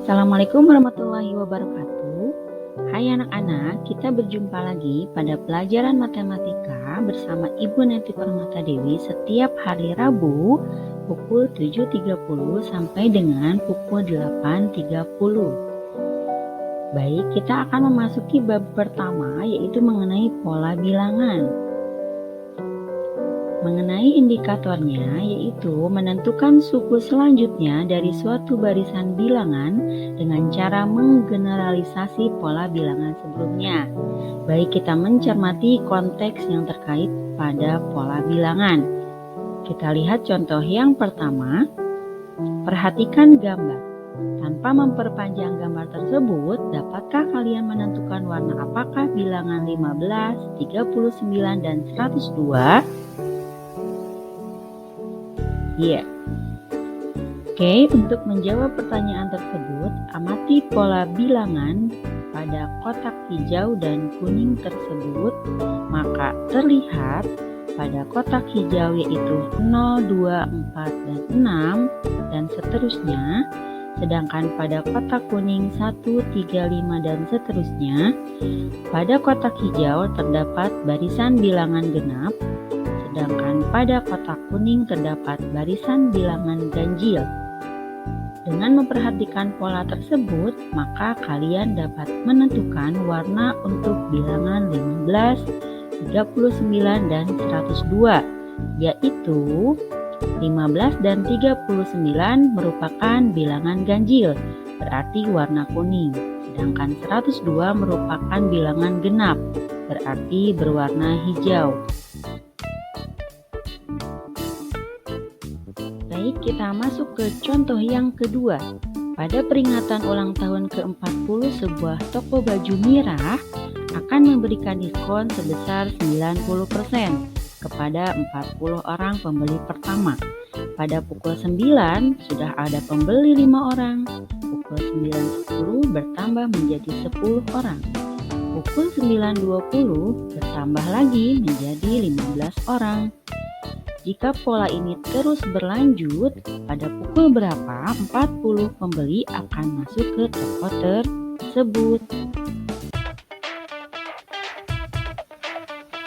Assalamualaikum warahmatullahi wabarakatuh. Hai anak-anak, kita berjumpa lagi pada pelajaran matematika bersama Ibu Neti Permata Dewi setiap hari Rabu pukul 7.30 sampai dengan pukul 8.30. Baik, kita akan memasuki bab pertama, yaitu mengenai pola bilangan. Mengenai indikatornya, yaitu menentukan suku selanjutnya dari suatu barisan bilangan dengan cara menggeneralisasi pola bilangan sebelumnya. Baik, kita mencermati konteks yang terkait pada pola bilangan. Kita lihat contoh yang pertama. Perhatikan gambar. Tanpa memperpanjang gambar tersebut, dapatkah kalian menentukan warna apakah bilangan 15, 39, dan 102? Ya. Oke, untuk menjawab pertanyaan tersebut, amati pola bilangan pada kotak hijau dan kuning tersebut. Maka terlihat pada kotak hijau yaitu 0, 2, 4, dan 6 dan seterusnya. Sedangkan pada kotak kuning 1, 3, 5, dan seterusnya. Pada kotak hijau terdapat barisan bilangan genap. Sedangkan pada kotak kuning terdapat barisan bilangan ganjil. Dengan memperhatikan pola tersebut, maka kalian dapat menentukan warna untuk bilangan 15, 39, dan 102, yaitu 15 dan 39 merupakan bilangan ganjil, berarti warna kuning. Sedangkan 102 merupakan bilangan genap, berarti berwarna hijau. Baik, kita masuk ke contoh yang kedua. Pada peringatan ulang tahun ke-40 sebuah toko baju Mira akan memberikan diskon sebesar 90% kepada 40 orang pembeli pertama. Pada pukul 9 sudah ada pembeli 5 orang. Pukul 9.10 bertambah menjadi 10 orang. Pukul 9.20 bertambah lagi menjadi 15 orang. Jika pola ini terus berlanjut, pada pukul berapa 40 pembeli akan masuk ke toko tersebut?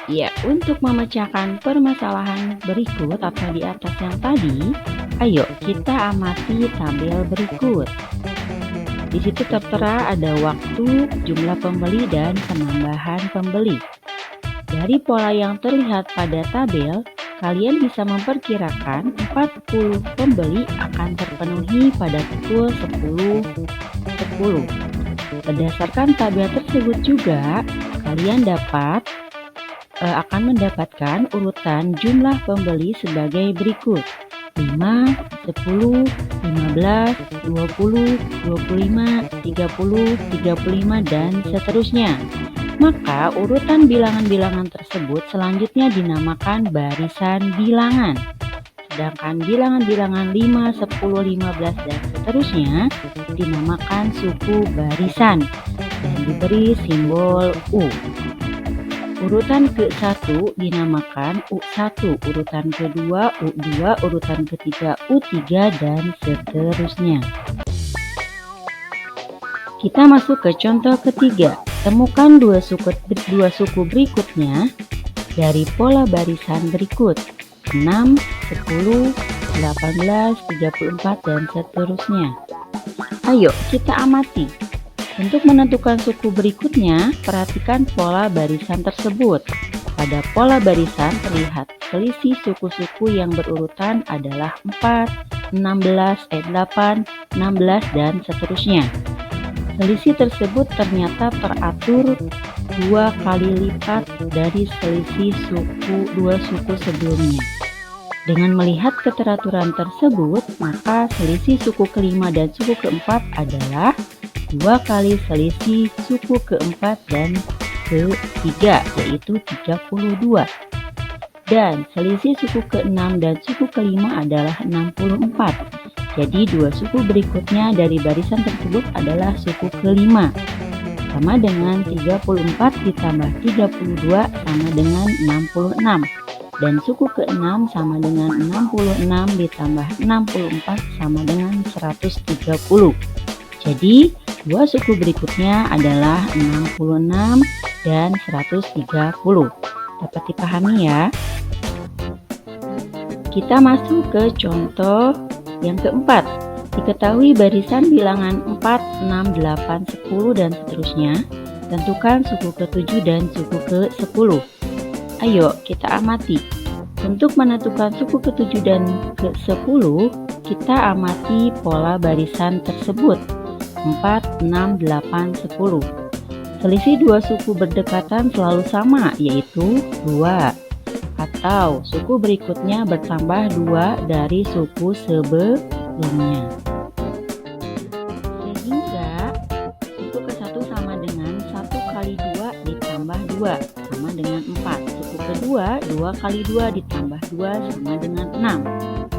Ya, untuk memecahkan permasalahan berikut atau di atas yang tadi, ayo kita amati tabel berikut. Di situ tertera ada waktu, jumlah pembeli, dan penambahan pembeli. Dari pola yang terlihat pada tabel, kalian bisa memperkirakan 40 pembeli akan terpenuhi pada pukul 10.10. Berdasarkan tabel tersebut juga, kalian akan mendapatkan urutan jumlah pembeli sebagai berikut: 5, 10, 15, 20, 25, 30, 35, dan seterusnya. Maka urutan bilangan-bilangan tersebut selanjutnya dinamakan barisan bilangan. Sedangkan bilangan-bilangan 5, 10, 15, dan seterusnya dinamakan suku barisan dan diberi simbol U. Urutan ke-1 dinamakan U1, urutan kedua U2, urutan ketiga U3, dan seterusnya. Kita masuk ke contoh ketiga. Temukan dua suku berikutnya dari pola barisan berikut: 6, 10, 18, 34, dan seterusnya. Ayo kita amati. Untuk menentukan suku berikutnya, perhatikan pola barisan tersebut. Pada pola barisan terlihat selisih suku-suku yang berurutan adalah 4, 16, 8, 16, dan seterusnya. Selisih tersebut ternyata teratur 2 kali lipat dari selisih dua suku sebelumnya. Dengan melihat keteraturan tersebut, maka selisih suku kelima dan suku keempat adalah 2 kali selisih suku keempat dan ketiga, yaitu 32. Dan selisih suku keenam dan suku kelima adalah 64. Jadi dua suku berikutnya dari barisan tersebut adalah suku kelima. Sama dengan 34 ditambah 32 sama dengan 66. Dan suku ke-6 sama dengan 66 ditambah 64 sama dengan 130. Jadi, dua suku berikutnya adalah 66 dan 130. Dapat dipahami ya? Kita masuk ke contoh yang keempat. Diketahui barisan bilangan 4, 6, 8, 10 dan seterusnya. Tentukan suku ke-7 dan suku ke-10. Ayo kita amati. Untuk menentukan suku ke-7 dan ke-10, kita amati pola barisan tersebut. 4, 6, 8, 10. Selisih dua suku berdekatan selalu sama, yaitu 2. Atau suku berikutnya bertambah 2 dari suku sebelumnya. Sehingga suku ke-1 sama dengan 1 kali 2 ditambah 2 sama dengan 4. Suku kedua 2 kali 2 ditambah 2 sama dengan 6.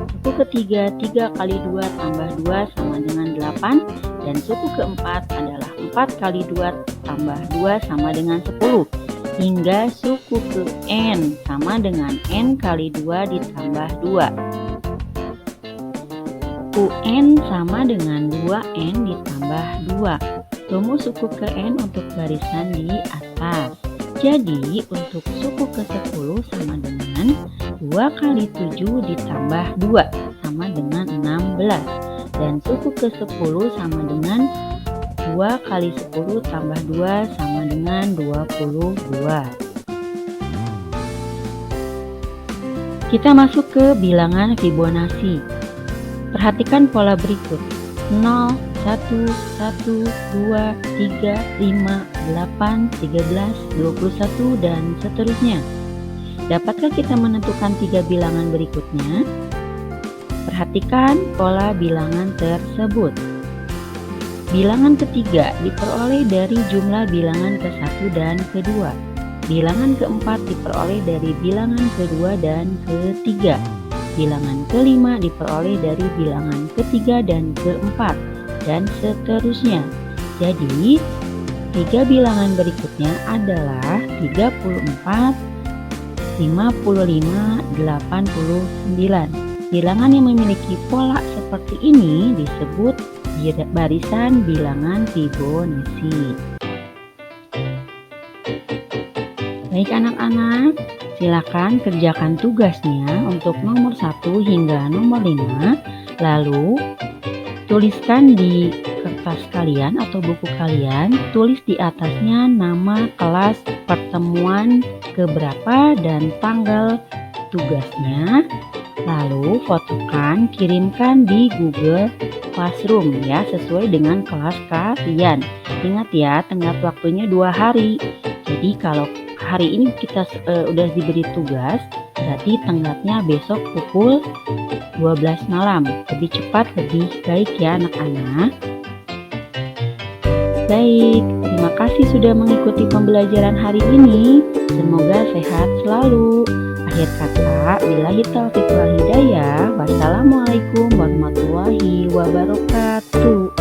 Suku ketiga 3 kali 2 tambah 2 sama dengan 8. Dan suku keempat adalah 4 kali 2 tambah 2 sama dengan 10. Hingga suku ke N sama dengan N kali 2 ditambah 2. UN sama dengan 2N ditambah 2. Rumus suku ke N untuk barisan di atas. Jadi untuk suku ke-10 sama dengan 2 kali 7 ditambah 2 sama dengan 16. Dan suku ke-10 sama dengan 2 kali 10 tambah 2 sama dengan 22. Kita masuk ke bilangan Fibonacci. Perhatikan pola berikut. 0, 1, 1, 2, 3, 5, 8, 13, 21, dan seterusnya. Dapatkah kita menentukan 3 bilangan berikutnya? Perhatikan pola bilangan tersebut. Bilangan ketiga diperoleh dari jumlah bilangan ke-1 dan ke-2. Bilangan keempat diperoleh dari bilangan kedua dan ketiga. Bilangan kelima diperoleh dari bilangan ketiga dan keempat, dan seterusnya. Jadi, 3 bilangan berikutnya adalah 34, 55, 89. Bilangan yang memiliki pola seperti ini disebut barisan bilangan Fibonacci. Baik anak-anak, silakan kerjakan tugasnya untuk nomor 1 hingga nomor 5. Lalu tuliskan di kertas kalian atau buku kalian, tulis di atasnya nama kelas pertemuan keberapa dan tanggal tugasnya. Lalu fotokan, kirimkan di Google Classroom ya, sesuai dengan kelas kalian. Ingat ya, tenggat waktunya 2 hari. Jadi kalau hari ini kita udah diberi tugas, berarti tenggatnya besok pukul 12 malam. Lebih cepat, lebih baik ya anak-anak. Baik, terima kasih sudah mengikuti pembelajaran hari ini. Semoga sehat selalu. Akhir kata, billahi taufiq wal hidayah. Wassalamualaikum warahmatullahi wabarakatuh.